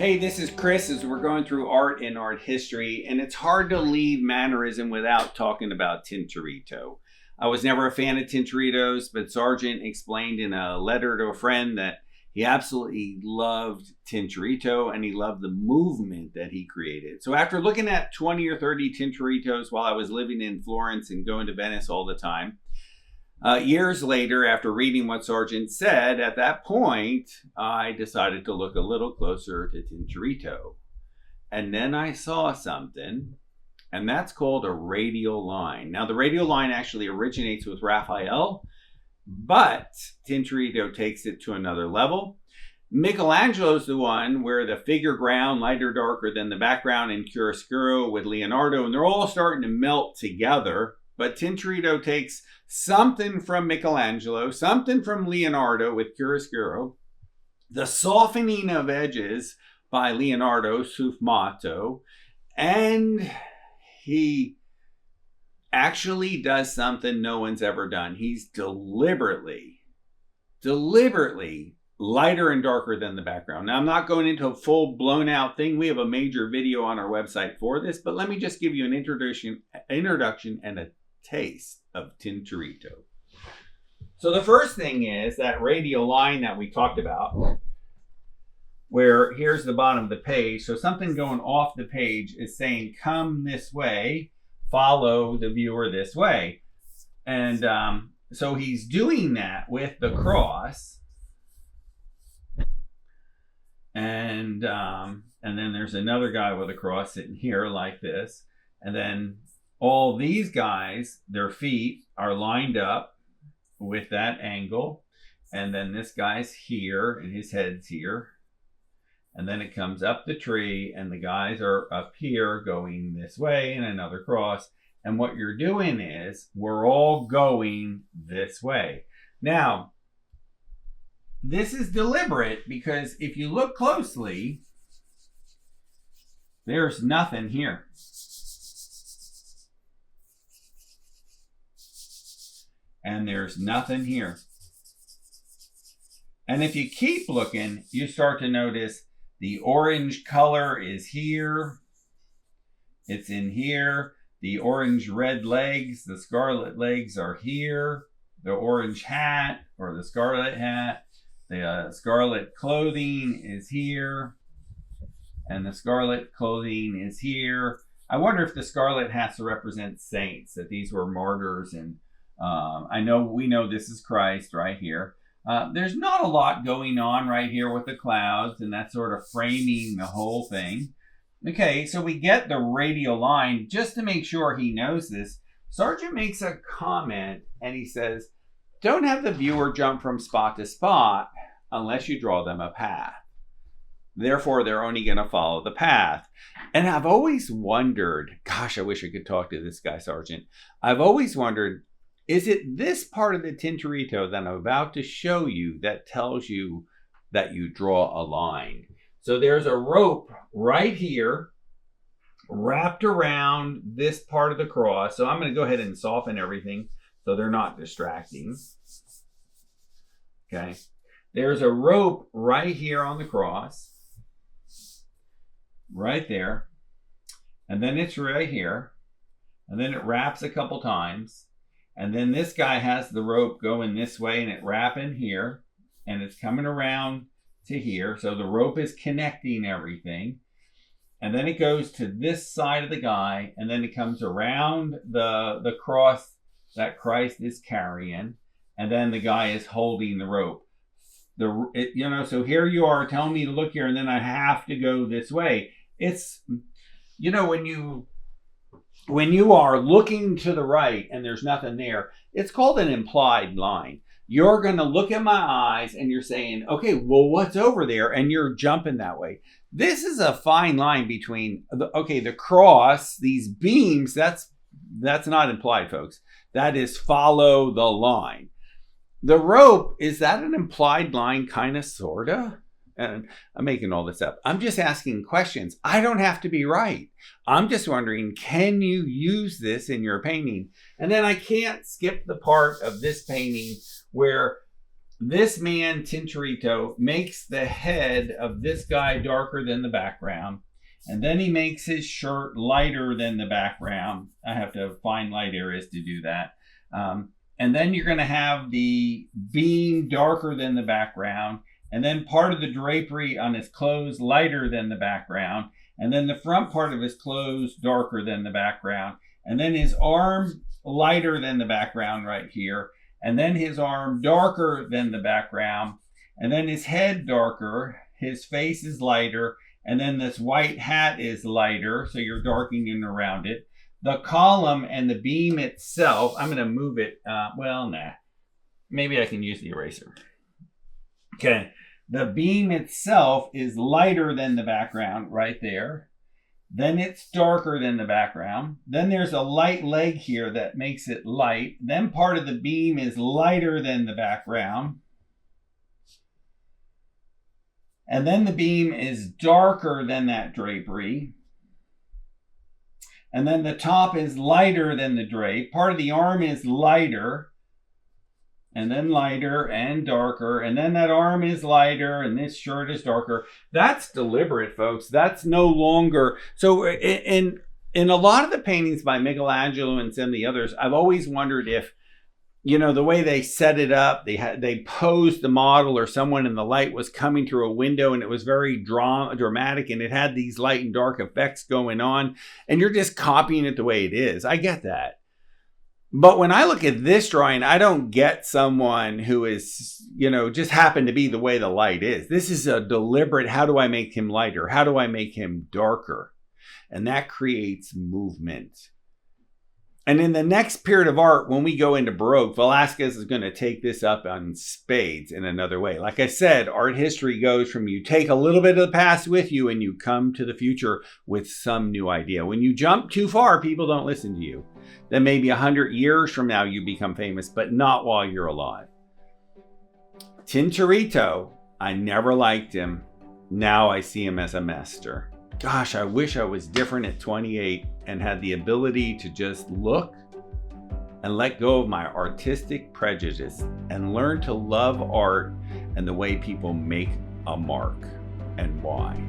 Hey, this is Chris as we're going through art and art history, and it's hard to leave mannerism without talking about Tintoretto. I was never a fan of Tintoretto's, but Sargent explained in a letter to a friend that he absolutely loved Tintoretto and he loved the movement that he created. So after looking at 20 or 30 Tintorettos while I was living in Florence and going to Venice all the time, years later, after reading what Sargent said, at that point, I decided to look a little closer to Tintoretto. And then I saw something, and that's called a radial line. Now, the radial line actually originates with Raphael, but Tintoretto takes it to another level. Michelangelo's the one where the figure ground, lighter, darker than the background in Chiaroscuro with Leonardo, and they're all starting to melt together. But Tintoretto takes something from Michelangelo, something from Leonardo with Chiaroscuro, the softening of edges by Leonardo, sfumato, and he actually does something no one's ever done. He's deliberately lighter and darker than the background. Now, I'm not going into a full blown out thing. We have a major video on our website for this, but let me just give you an introduction and a taste of Tintoretto. So the first thing is that radial line that we talked about, where here's the bottom of the page. So something going off the page is saying, come this way, follow the viewer this way. And so he's doing that with the cross. And then there's another guy with a cross sitting here like this. And then all these guys, their feet are lined up with that angle. And then this guy's here and his head's here. And then it comes up the tree and the guys are up here going this way and another cross. And what you're doing is we're all going this way. Now, this is deliberate because if you look closely, there's nothing here. And there's nothing here. And if you keep looking, you start to notice the orange color is here. It's in here. The orange red legs, the scarlet legs are here. The orange hat or the scarlet hat, the scarlet clothing is here. And the scarlet clothing is here. I wonder if the scarlet has to represent saints, that these were martyrs. And we know this is Christ right here. There's not a lot going on right here with the clouds, and that's sort of framing the whole thing. Okay, so we get the radial line. Just to make sure he knows this, Sargent makes a comment, and he says, don't have the viewer jump from spot to spot unless you draw them a path. Therefore, they're only going to follow the path. And I've always wondered, gosh, I wish I could talk to this guy, Sargent. I've always wondered, is it this part of the Tintoretto that I'm about to show you that tells you that you draw a line? So there's a rope right here wrapped around this part of the cross. So I'm going to go ahead and soften everything so they're not distracting. Okay. There's a rope right here on the cross. Right there. And then it's right here. And then it wraps a couple times. And then this guy has the rope going this way and it wrapping here and it's coming around to here. So the rope is connecting everything. And then it goes to this side of the guy and then it comes around the cross that Christ is carrying. And then the guy is holding the rope. So here you are telling me to look here and then I have to go this way. It's, when you are looking to the right and there's nothing there, it's called an implied line. You're going to look at my eyes and you're saying, okay, well, what's over there? And you're jumping that way. This is a fine line between, the cross, these beams, that's not implied, folks. That is follow the line. The rope, is that an implied line, kind of, sort of? And I'm making all this up. I'm just asking questions. I don't have to be right. I'm just wondering, can you use this in your painting? And then I can't skip the part of this painting where this man, Tintoretto, makes the head of this guy darker than the background. And then he makes his shirt lighter than the background. I have to find light areas to do that. And then you're going to have the beam darker than the background. And then part of the drapery on his clothes lighter than the background. And then the front part of his clothes darker than the background. And then his arm lighter than the background right here. And then his arm darker than the background. And then his head darker. His face is lighter. And then this white hat is lighter, so you're darkening around it. The column and the beam itself, I'm going to move it. Maybe I can use the eraser. Okay, the beam itself is lighter than the background right there. Then it's darker than the background. Then there's a light leg here that makes it light. Then part of the beam is lighter than the background. And then the beam is darker than that drapery. And then the top is lighter than the drape. Part of the arm is lighter. And then lighter and darker. And then that arm is lighter and this shirt is darker. That's deliberate, folks. That's no longer. So in a lot of the paintings by Michelangelo and some of the others, I've always wondered if, you know, the way they set it up, they posed the model or someone and the light was coming through a window and it was very dramatic and it had these light and dark effects going on and you're just copying it the way it is. I get that. But when I look at this drawing, I don't get someone who is, you know, just happened to be the way the light is. This is a deliberate, how do I make him lighter? How do I make him darker? And that creates movement. And in the next period of art, when we go into Baroque, Velázquez is going to take this up on spades in another way. Like I said, art history goes from you take a little bit of the past with you and you come to the future with some new idea. When you jump too far, people don't listen to you. Then maybe 100 years from now, you become famous, but not while you're alive. Tintoretto, I never liked him. Now I see him as a master. Gosh, I wish I was different at 28 and had the ability to just look and let go of my artistic prejudice and learn to love art and the way people make a mark and why.